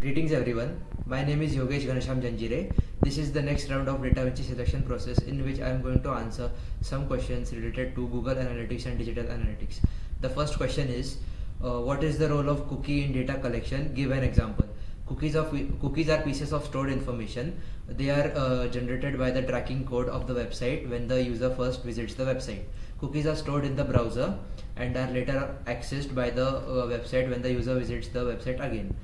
Greetings everyone, my name is Yogesh Ganesham Janjire. This is the next round of DaVinci selection process in which I am going to answer some questions related to Google Analytics and digital analytics. The first question is, what is the role of cookie in data collection? Give an example. Cookies are pieces of stored information. They are generated by the tracking code of the website when the user first visits the website. Cookies are stored in the browser and are later accessed by the website when the user visits the website again.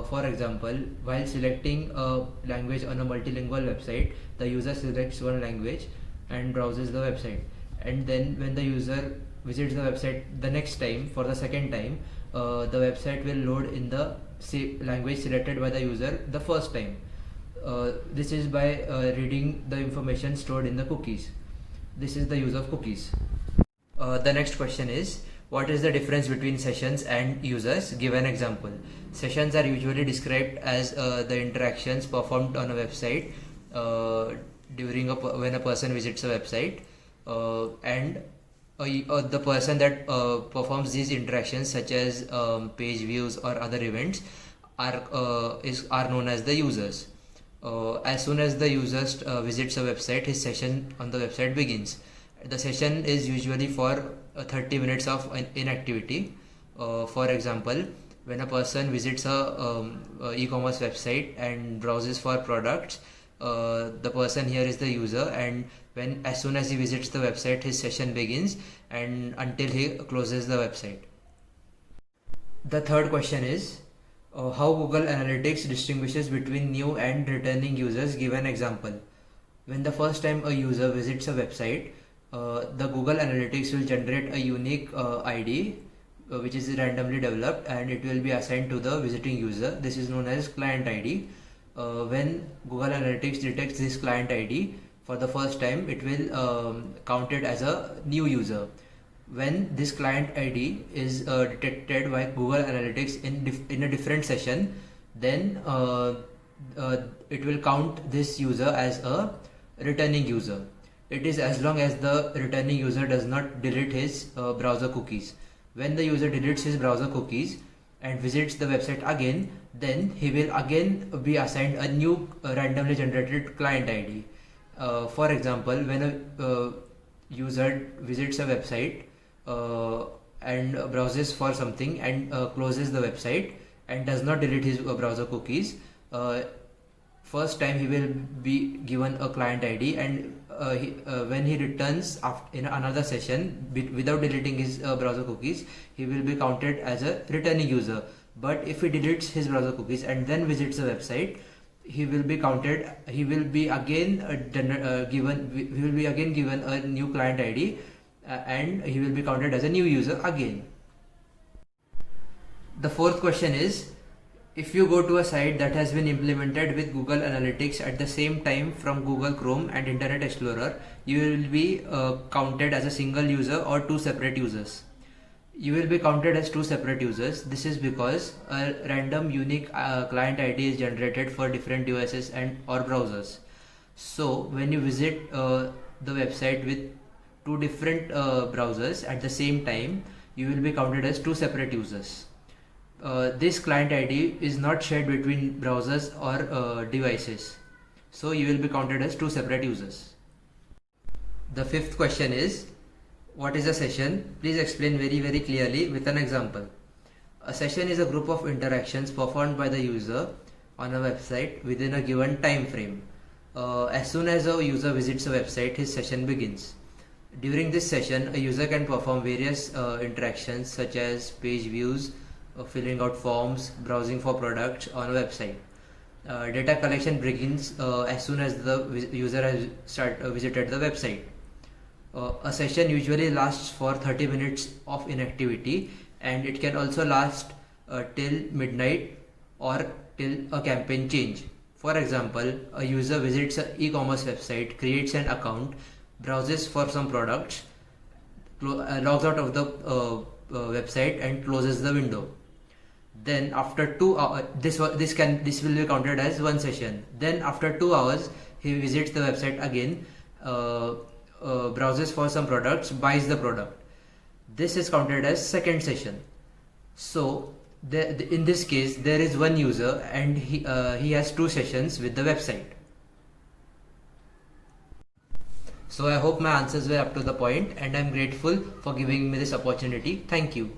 For example, while selecting a language on a multilingual website, the user selects one language and browses the website. And then when the user visits the website the next time, for the second time, the website will load in the language selected by the user the first time. This is by reading the information stored in the cookies. This is the use of cookies. The next question is, what is the difference between sessions and users? Give an example. Sessions are usually described as the interactions performed on a website when a person visits a website, and the person that performs these interactions, such as page views or other events, are known as the users. As soon as the user visits a website, his session on the website begins. The session is usually for 30 minutes of inactivity. For example, when a person visits a e-commerce website and browses for products, the person here is the user, and as soon as he visits the website, his session begins and until he closes the website. The third question is, how Google Analytics distinguishes between new and returning users. Give an example. When the first time a user visits a website, the Google Analytics will generate a unique ID which is randomly developed, and it will be assigned to the visiting user. This is known as client ID. When Google Analytics detects this client ID for the first time, it will count it as a new user. When this client ID is detected by Google Analytics in a different session, then it will count this user as a returning user. It is as long as the returning user does not delete his browser cookies. When the user deletes his browser cookies and visits the website again, then he will again be assigned a new randomly generated client ID. For example, when a user visits a website and browses for something and closes the website and does not delete his browser cookies, first time he will be given a client ID, and when he returns in another session without deleting his browser cookies, he will be counted as a returning user. But if he deletes his browser cookies and then visits the website, he will be again given a new client ID, and he will be counted as a new user again. The fourth question is, if you go to a site that has been implemented with Google Analytics at the same time from Google Chrome and Internet Explorer, you will be counted as a single user or two separate users. You will be counted as two separate users. This is because a random unique client ID is generated for different devices or browsers. So when you visit the website with two different browsers at the same time, you will be counted as two separate users. This client ID is not shared between browsers or devices, so you will be counted as two separate users. The fifth question is, what is a session? Please explain very clearly with an example. A session is a group of interactions performed by the user on a website within a given time frame. As soon as a user visits a website, his session begins. During this session, a user can perform various interactions such as page views, filling out forms, browsing for products on a website. Data collection begins as soon as the user has visited the website. A session usually lasts for 30 minutes of inactivity, and it can also last till midnight or till a campaign change. For example, a user visits an e-commerce website, creates an account, browses for some products, logs out of the website and closes the window. Then after 2 hours, this will be counted as one session. Then after 2 hours, he visits the website again, browses for some products, buys the product. This is counted as second session. So In this case, there is one user and he has two sessions with the website. So I hope my answers were up to the point, and I'm grateful for giving me this opportunity. Thank you.